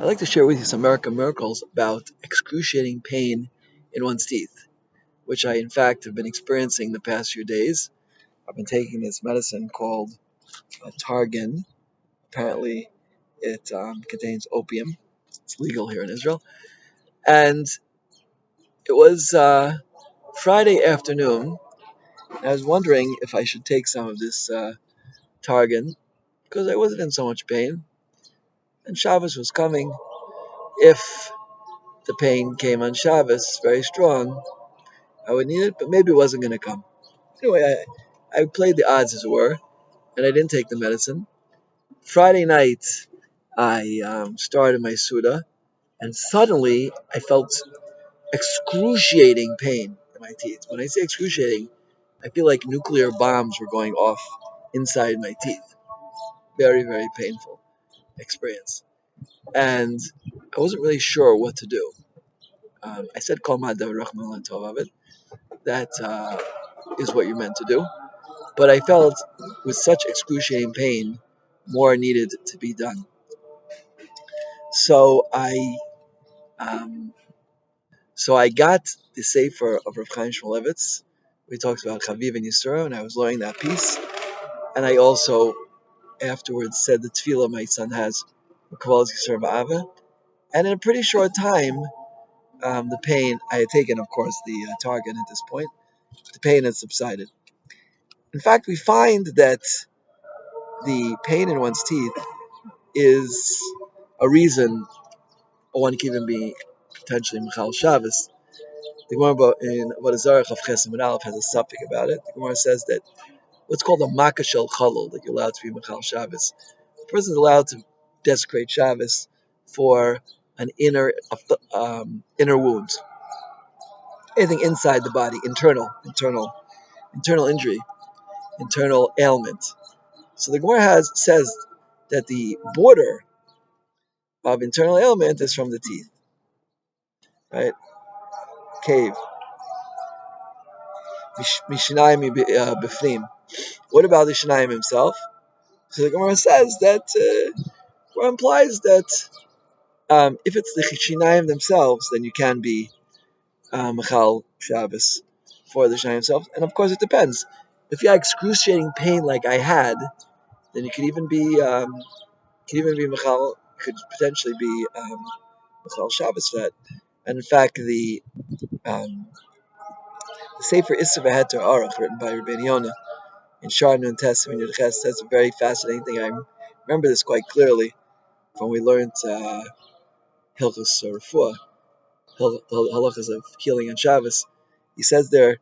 I'd like to share with you some American miracles about excruciating pain in one's teeth, which I, in fact, have been experiencing the past few days. I've been taking this medicine called Targan. Apparently, it contains opium. It's legal here in Israel. And it was Friday afternoon. And I was wondering if I should take some of this Targan because I wasn't in so much pain. And Shabbos was coming. If the pain came on Shabbos very strong, I would need it, but maybe it wasn't going to come. Anyway, I played the odds, as it were, and I didn't take the medicine. Friday night, I started my Suda, and suddenly I felt excruciating pain in my teeth. When I say excruciating, I feel like nuclear bombs were going off inside my teeth. Very, very painful experience. And I wasn't really sure what to do. I said, Kol Ma'adav Rachman Tov Avid. That is what you're meant to do. But I felt with such excruciating pain, more needed to be done. So um, I got the Sefer of Rav Chaim Shmulevitz. We talked about Chaviv and Yisroel, and I was learning that piece. And I also afterwards said the tefillah my son has, Kavalas Yisroel Ba'ava. And in a pretty short time, the pain, I had taken, of course, the Target at this point, the pain had subsided. In fact, we find that the pain in one's teeth is a reason one can even be potentially Michal Shabbos. The Gemara in what is Zarech of Chesem and Aleph has a suffix about it. The Gemara says that what's called a Makashel Chalol, that you're allowed to be Michal Shabbos. The person is allowed to desecrate Shabbos for an inner wound, anything inside the body, internal injury, internal ailment. So the Gemara says that the border of internal ailment is from the teeth, right? Cave. Mishnayim b'fnim. What about the Shnayim himself? So the Gemara says that, or implies that if it's the Shnayim themselves, then you can be Michal Shabbos for the Shnayim themselves. And of course, it depends. If you had excruciating pain like I had, then you could even be Michal. Could potentially be Michal Shabbos for that. And in fact, the Sefer Isser V'Heter Aruch, written by Rabbeinu Yonah, in Shar Nun Tes and Yud Ches, says a very fascinating thing. I remember this quite clearly from when we learned Hilchos Refuah, halachas of healing on Shabbos. He says there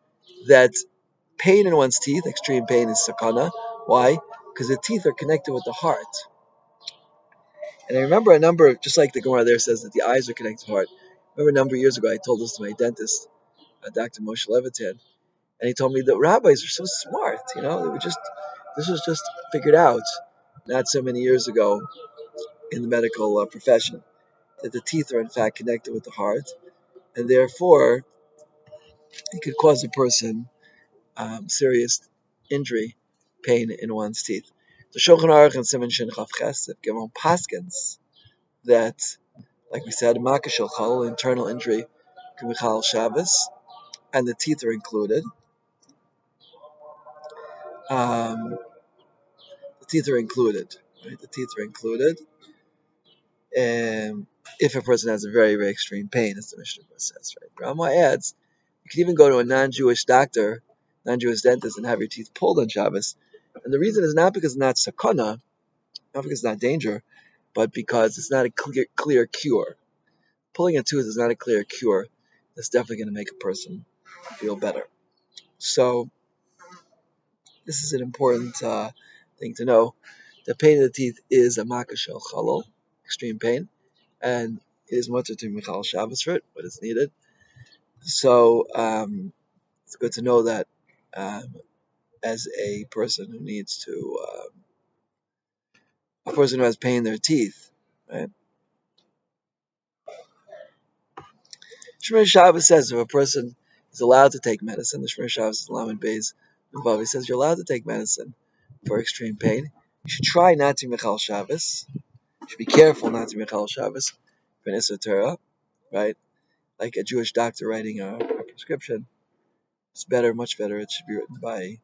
that pain in one's teeth, extreme pain, is sakana. Why? Because the teeth are connected with the heart. And I remember just like the Gemara there says that the eyes are connected to the heart. I remember a number of years ago I told this to my dentist, Dr. Moshe Levitan, and he told me that rabbis are so smart, this was just figured out not so many years ago in the medical profession, that the teeth are in fact connected with the heart, and therefore it could cause a person serious injury, pain in one's teeth. The Shulchan Aruch and Siman Shin Chav Ches have given paskins that, like we said, makashel chal, internal injury, k'michal Shabbos, and the teeth are included. The teeth are included, right? The teeth are included. If a person has a very, very extreme pain, as the Mishnah says, right? Rama adds, you can even go to a non-Jewish doctor, non-Jewish dentist, and have your teeth pulled on Shabbos. And the reason is not because it's not sakana, not because it's not danger, but because it's not a clear cure. Pulling a tooth is not a clear cure. That's definitely going to make a person feel better. So this is an important thing to know. The pain of the teeth is a makashel chalol, extreme pain, and it is mutter to Michal Shabbos for it, but it's needed. So it's good to know that as a person who needs to, a person who has pain in their teeth, right? Shemir Shabbos says if a person is allowed to take medicine, the Shemir Shabbos Lamed Beis Nuvav says you're allowed to take medicine for extreme pain. You should try not to Michal Shabbos. You should be careful not to be Mechal Shabbos for an Issa Torah, right? Like a Jewish doctor writing a prescription. It's better, much better. It should be written by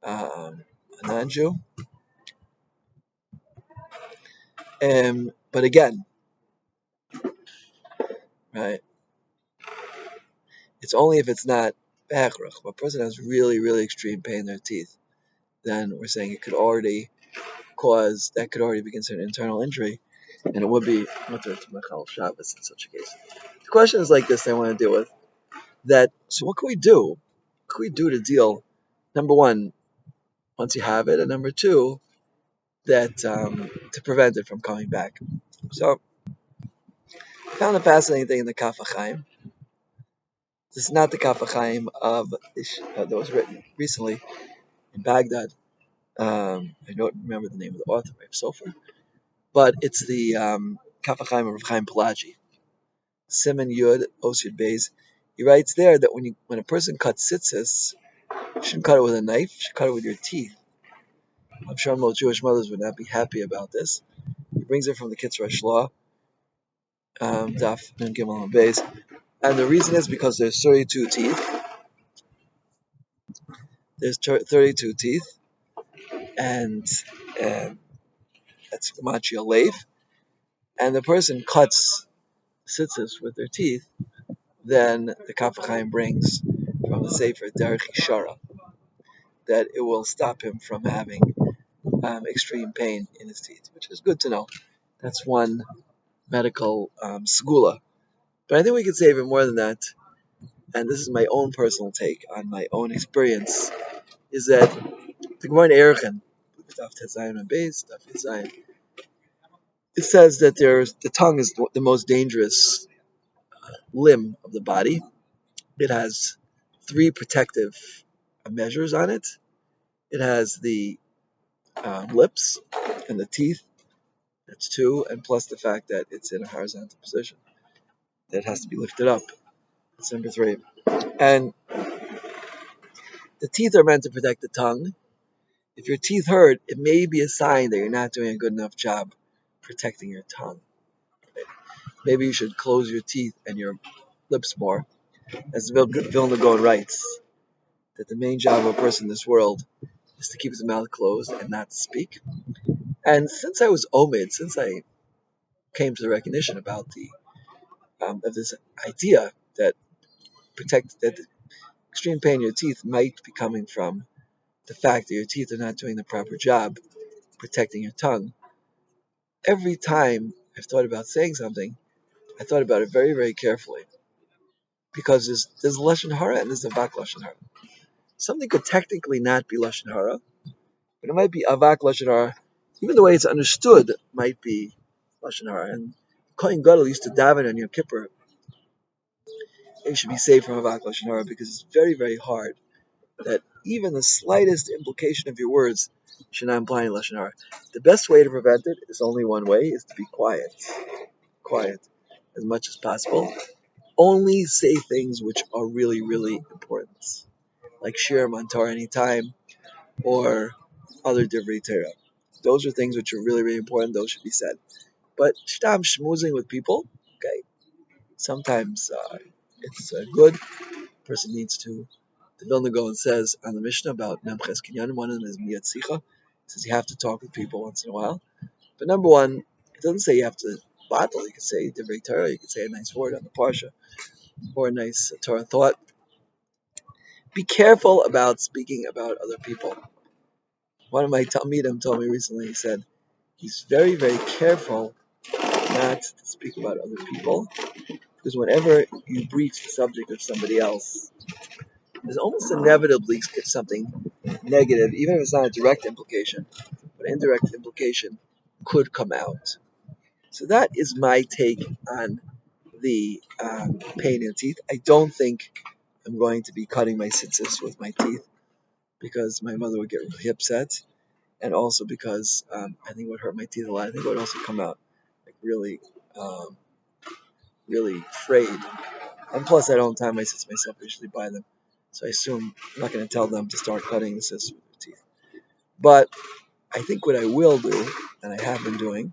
a non-Jew. But again, right? It's only if it's not Bachrach. If a person has really, really extreme pain in their teeth, then we're saying it could already that could already be considered internal injury, and it would be mutter to Mechal Shabbos in such a case. The question is like this I want to deal with. So what can we do? What can we do to deal, number one, once you have it, and number two, that to prevent it from coming back? So I found a fascinating thing in the Kaf HaChaim. This is not the Kaf HaChaim that was written recently in Baghdad. I don't remember the name of the author, Rav Sofer, but it's the Kaf HaChaim of Rav Chaim Pelagi. Simon Yud Os Yud Beis. He writes there that when a person cuts tzitzis, you shouldn't cut it with a knife. You should cut it with your teeth. I'm sure most Jewish mothers would not be happy about this. He brings it from the Kitzur Shlah, Daf Nun Gimel and Beis, and the reason is because there's 32 teeth. There's 32 teeth, and that's Gematria Lev. And the person cuts tzitzis with their teeth, then the Kaf HaChaim brings from the Sefer Derech Ishara that it will stop him from having extreme pain in his teeth, which is good to know. That's one medical segula. But I think we could say even more than that, and this is my own personal take on my own experience, is that the Gemara in Erechen, Daf Tezayin and Beis, Daf Tezayin, it says that the tongue is the most dangerous limb of the body. It has 3 protective measures on it. It has the lips and the teeth. That's 2, and plus the fact that it's in a horizontal position. That has to be lifted up. That's number 3. And the teeth are meant to protect the tongue. If your teeth hurt, it may be a sign that you're not doing a good enough job protecting your tongue. Maybe you should close your teeth and your lips more. As Vilna Gaon writes, that the main job of a person in this world is to keep his mouth closed and not to speak. And since I was Omid, since I came to the recognition about of this idea that the extreme pain in your teeth might be coming from the fact that your teeth are not doing the proper job protecting your tongue, every time I've thought about saying something, I thought about it very, very carefully. Because there's Lashon Hara and there's Avak Lashon Hara. Something could technically not be Lashon Hara, but it might be Avak Lashon Hara. Even the way it's understood might be Lashon Hara. And Kohen Gadol used to daven on Yom Kippur. You should be saved from Avak Lashon Hara because it's very, very hard that even the slightest implication of your words should not imply in Lashon Hara. The best way to prevent it is only one way, is to be quiet. Quiet as much as possible. Only say things which are really, really important. Like Shir Mantar anytime, or other Divrei Torah. Those are things which are really, really important. Those should be said. But shtam schmoozing with people, okay, sometimes it's good. A person needs to. The Vilna Gaon says on the Mishnah about Memches Kinyan, one of them is Miyat Sicha. It says you have to talk with people once in a while. But number one, it doesn't say you have to battle. You can say Divrei Torah. You can say a nice word on the Parsha, or a nice Torah thought. Be careful about speaking about other people. One of my Talmidim told me recently, he said, he's very, very careful not to speak about other people, because whenever you breach the subject of somebody else, there's almost inevitably something negative, even if it's not a direct implication, but indirect implication could come out. So that is my take on the pain in teeth. I don't think I'm going to be cutting my tzitzis with my teeth, because my mother would get really upset, and also because I think it would hurt my teeth a lot. I think it would also come out like really, really frayed. And plus, I don't tie my tzitzis myself. I usually buy them, so I assume I'm not going to tell them to start cutting the tzitzis with their teeth. But I think what I will do, and I have been doing,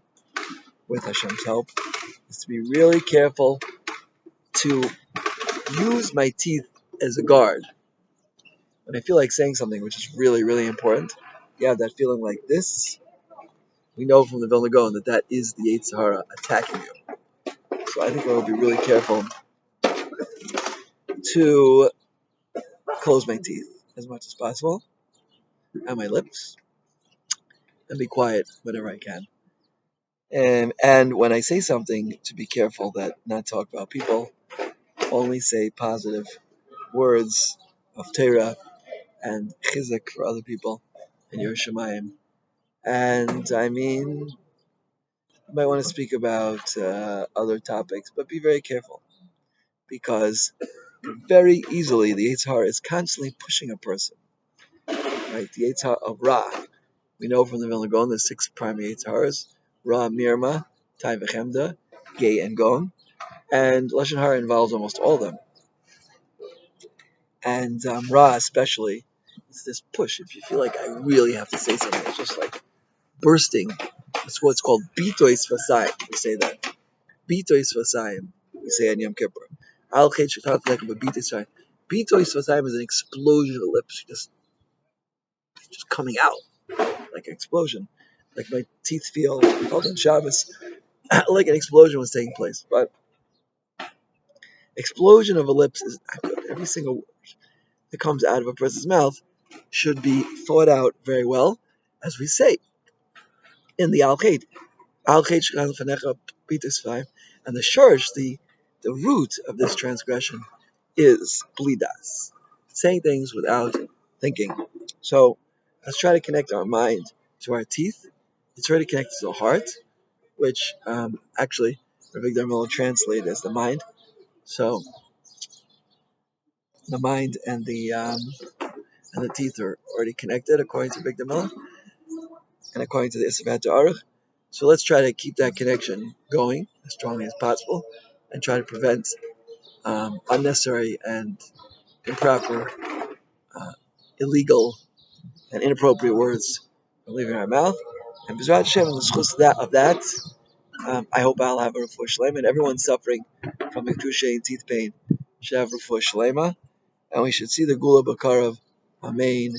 with Hashem's help, is to be really careful to use my teeth as a guard. When I feel like saying something which is really, really important, you have that feeling like this. We know from the Vilna Gaon that that is the Yetzer Hara attacking you. So I think I will be really careful to close my teeth as much as possible and my lips and be quiet whenever I can. And when I say something, to be careful that not talk about people, only say positive words of Torah and chizuk for other people in Yerushalayim. And I mean, you might want to speak about other topics, but be very careful because very easily the Yetzer Hara is constantly pushing a person. Right, the Yetzer Hara of Ra. We know from the Vilna Gaon the six primary Yetzer Haras: Ra, Mirma, Tai V'Chemda, Gay, and Gon. And Lashon Hara involves almost all of them. And Ra especially, it's this push. If you feel like I really have to say something, it's just like bursting. It's what's called Bitois Vasayim. We say that. Bitois Vasayim. We say on Yom Kippur. Al Chet Shetat Lekam Bitois Vasayim. Bitois Vasayim is an explosion of lips, just coming out like an explosion. Like my teeth feel, called on Shabbos, like an explosion was taking place. But explosion of a lips is not good. Every single word that comes out of a person's mouth should be thought out very well, as we say in the Al Chet. Al Chet Shekat Lefanecha Bitois Vasayim. And the shorsh, the root of this transgression is blidas, saying things without thinking. So let's try to connect our mind to our teeth. Let's try to connect to the heart, which actually Rabbi Dermel translated as the mind. So the mind and the teeth are already connected according to Big Demel and according to the Isavat Aruch. So let's try to keep that connection going as strongly as possible and try to prevent unnecessary and improper, illegal, and inappropriate words from leaving our mouth. And B'ezrat Hashem, in the schus of that, I hope I'll have a refuah shlema, and everyone suffering from excruciating teeth pain should have refuah shlema, and we should see the Gula Bakar of Amen.